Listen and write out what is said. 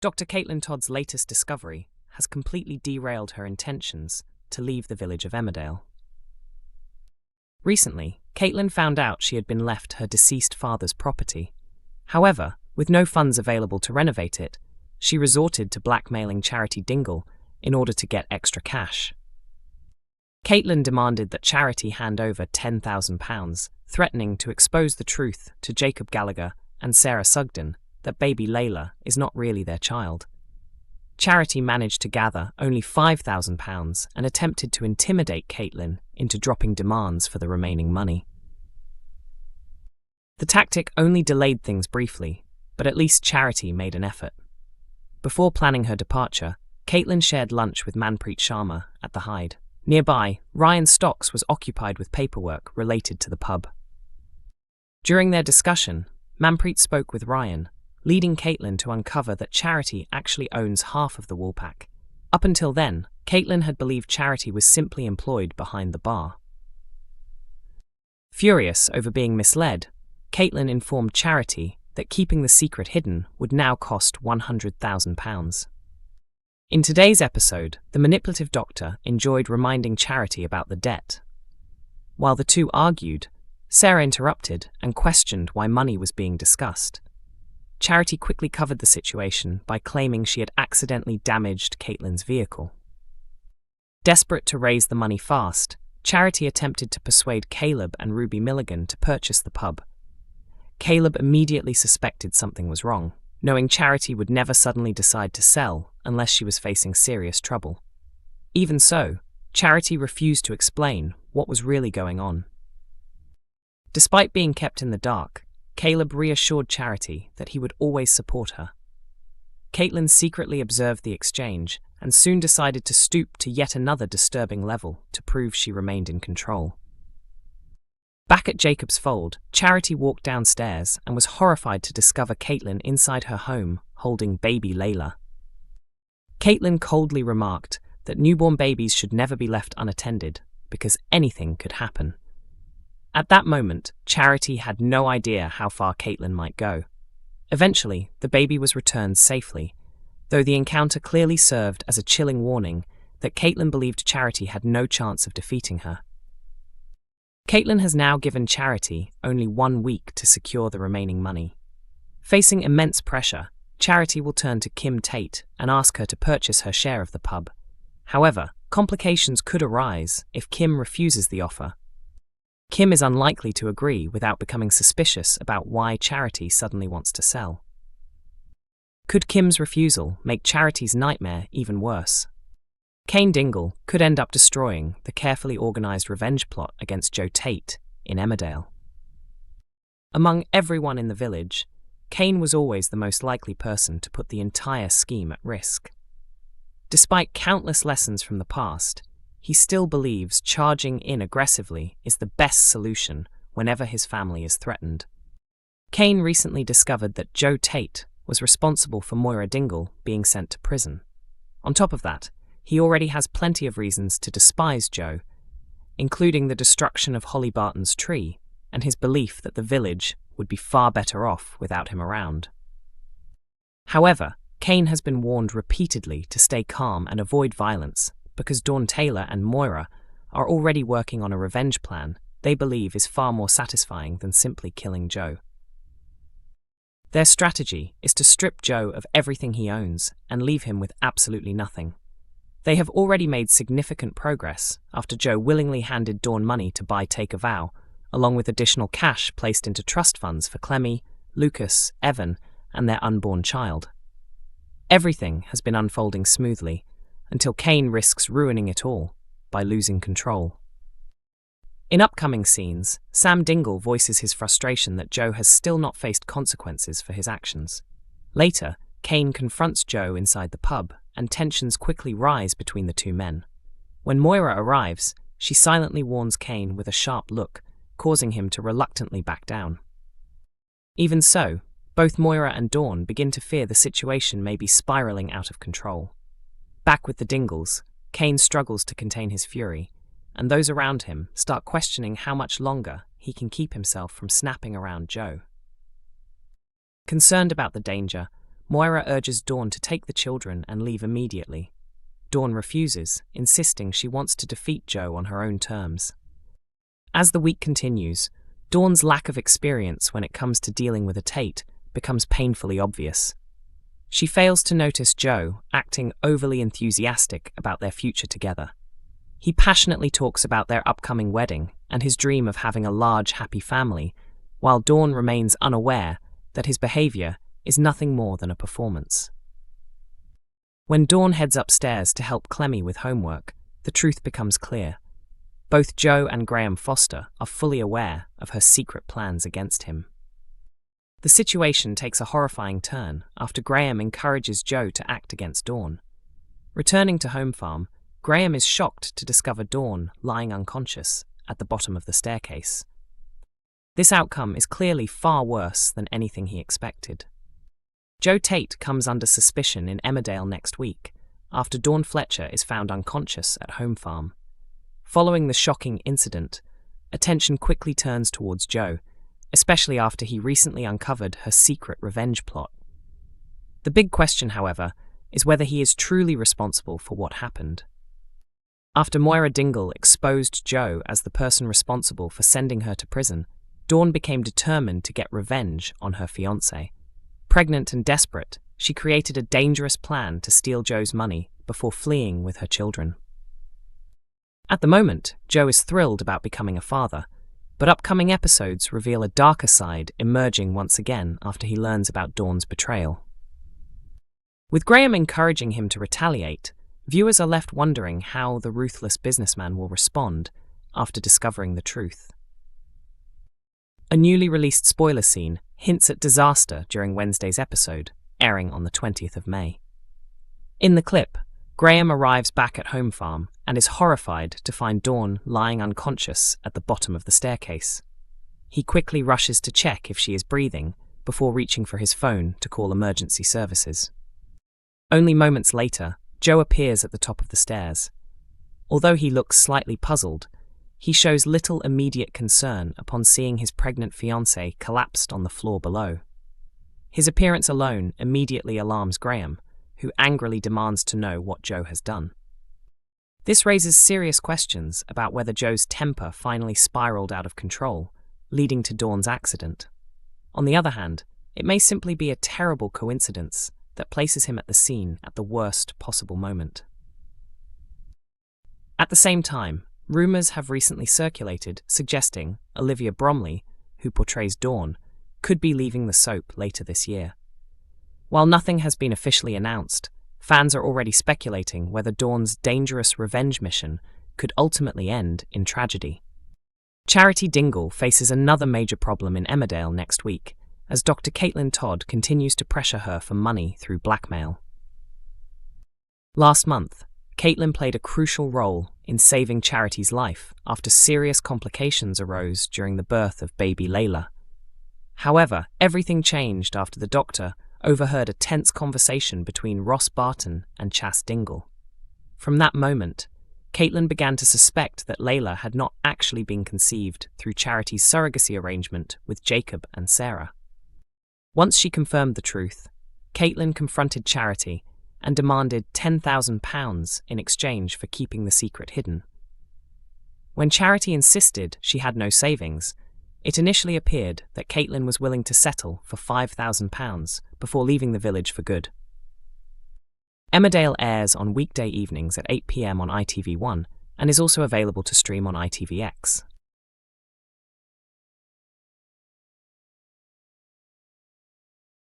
Dr. Caitlin Todd's latest discovery has completely derailed her intentions to leave the village of Emmerdale. Recently, Caitlin found out she had been left her deceased father's property. However, with no funds available to renovate it, she resorted to blackmailing Charity Dingle in order to get extra cash. Caitlin demanded that Charity hand over £10,000, threatening to expose the truth to Jacob Gallagher and Sarah Sugden that baby Leyla is not really their child. Charity managed to gather only £5,000 and attempted to intimidate Caitlin into dropping demands for the remaining money. The tactic only delayed things briefly, but at least Charity made an effort. Before planning her departure, Caitlin shared lunch with Manpreet Sharma at the Hyde. Nearby, Ryan Stocks was occupied with paperwork related to the pub. During their discussion, Manpreet spoke with Ryan, leading Caitlin to uncover that Charity actually owns half of the Woolpack. Up until then, Caitlin had believed Charity was simply employed behind the bar. Furious over being misled, Caitlin informed Charity that keeping the secret hidden would now cost £100,000. In today's episode, the manipulative doctor enjoyed reminding Charity about the debt. While the two argued, Sarah interrupted and questioned why money was being discussed. Charity quickly covered the situation by claiming she had accidentally damaged Caitlin's vehicle. Desperate to raise the money fast, Charity attempted to persuade Caleb and Ruby Milligan to purchase the pub. Caleb immediately suspected something was wrong, knowing Charity would never suddenly decide to sell unless she was facing serious trouble. Even so, Charity refused to explain what was really going on. Despite being kept in the dark, Caleb reassured Charity that he would always support her. Caitlin secretly observed the exchange and soon decided to stoop to yet another disturbing level to prove she remained in control. Back at Jacob's fold, Charity walked downstairs and was horrified to discover Caitlin inside her home holding baby Leyla. Caitlin coldly remarked that newborn babies should never be left unattended because anything could happen. At that moment, Charity had no idea how far Caitlin might go. Eventually, the baby was returned safely, though the encounter clearly served as a chilling warning that Caitlin believed Charity had no chance of defeating her. Caitlin has now given Charity only 1 week to secure the remaining money. Facing immense pressure, Charity will turn to Kim Tate and ask her to purchase her share of the pub. However, complications could arise if Kim refuses the offer. Kim is unlikely to agree without becoming suspicious about why Charity suddenly wants to sell. Could Kim's refusal make Charity's nightmare even worse? Charity Dingle could end up destroying the carefully organised revenge plot against Joe Tate in Emmerdale. Among everyone in the village, Kane was always the most likely person to put the entire scheme at risk. Despite countless lessons from the past, he still believes charging in aggressively is the best solution whenever his family is threatened. Kane recently discovered that Joe Tate was responsible for Moira Dingle being sent to prison. On top of that, he already has plenty of reasons to despise Joe, including the destruction of Holly Barton's tree and his belief that the village would be far better off without him around. However, Kane has been warned repeatedly to stay calm and avoid violence because Dawn Taylor and Moira are already working on a revenge plan they believe is far more satisfying than simply killing Joe. Their strategy is to strip Joe of everything he owns and leave him with absolutely nothing. They have already made significant progress after Joe willingly handed Dawn money to buy Take a Vow, along with additional cash placed into trust funds for Clemmy, Lucas, Evan, and their unborn child. Everything has been unfolding smoothly, until Kane risks ruining it all by losing control. In upcoming scenes, Sam Dingle voices his frustration that Joe has still not faced consequences for his actions. Later, Kane confronts Joe inside the pub, and tensions quickly rise between the two men. When Moira arrives, she silently warns Kane with a sharp look, causing him to reluctantly back down. Even so, both Moira and Dawn begin to fear the situation may be spiraling out of control. Back with the Dingles, Kane struggles to contain his fury, and those around him start questioning how much longer he can keep himself from snapping around Joe. Concerned about the danger, Moira urges Dawn to take the children and leave immediately. Dawn refuses, insisting she wants to defeat Joe on her own terms. As the week continues, Dawn's lack of experience when it comes to dealing with a Tate becomes painfully obvious. She fails to notice Joe acting overly enthusiastic about their future together. He passionately talks about their upcoming wedding and his dream of having a large, happy family, while Dawn remains unaware that his behavior is nothing more than a performance. When Dawn heads upstairs to help Clemmy with homework, the truth becomes clear. Both Joe and Graham Foster are fully aware of her secret plans against him. The situation takes a horrifying turn after Graham encourages Joe to act against Dawn. Returning to Home Farm, Graham is shocked to discover Dawn lying unconscious at the bottom of the staircase. This outcome is clearly far worse than anything he expected. Joe Tate comes under suspicion in Emmerdale next week after Dawn Fletcher is found unconscious at Home Farm. Following the shocking incident, attention quickly turns towards Joe, especially after he recently uncovered her secret revenge plot. The big question, however, is whether he is truly responsible for what happened. After Moira Dingle exposed Joe as the person responsible for sending her to prison, Dawn became determined to get revenge on her fiancé. Pregnant and desperate, she created a dangerous plan to steal Joe's money before fleeing with her children. At the moment, Joe is thrilled about becoming a father, but upcoming episodes reveal a darker side emerging once again after he learns about Dawn's betrayal. With Graham encouraging him to retaliate, viewers are left wondering how the ruthless businessman will respond after discovering the truth. A newly released spoiler scene hints at disaster during Wednesday's episode, airing on the 20th of May. In the clip, Graham arrives back at Home Farm and is horrified to find Dawn lying unconscious at the bottom of the staircase. He quickly rushes to check if she is breathing before reaching for his phone to call emergency services. Only moments later, Joe appears at the top of the stairs. Although he looks slightly puzzled, he shows little immediate concern upon seeing his pregnant fiancée collapsed on the floor below. His appearance alone immediately alarms Graham, who angrily demands to know what Joe has done. This raises serious questions about whether Joe's temper finally spiraled out of control, leading to Dawn's accident. On the other hand, it may simply be a terrible coincidence that places him at the scene at the worst possible moment. At the same time, rumours have recently circulated suggesting Olivia Bromley, who portrays Dawn, could be leaving the soap later this year. While nothing has been officially announced, fans are already speculating whether Dawn's dangerous revenge mission could ultimately end in tragedy. Charity Dingle faces another major problem in Emmerdale next week, as Dr. Caitlin Todd continues to pressure her for money through blackmail. Last month, Caitlin played a crucial role in saving Charity's life after serious complications arose during the birth of baby Leyla. However, everything changed after the doctor overheard a tense conversation between Ross Barton and Chas Dingle. From that moment, Caitlin began to suspect that Leyla had not actually been conceived through Charity's surrogacy arrangement with Jacob and Sarah. Once she confirmed the truth, Caitlin confronted Charity and demanded £10,000 in exchange for keeping the secret hidden. When Charity insisted she had no savings, it initially appeared that Caitlin was willing to settle for £5,000 before leaving the village for good. Emmerdale airs on weekday evenings at 8 p.m. on ITV1 and is also available to stream on ITVX.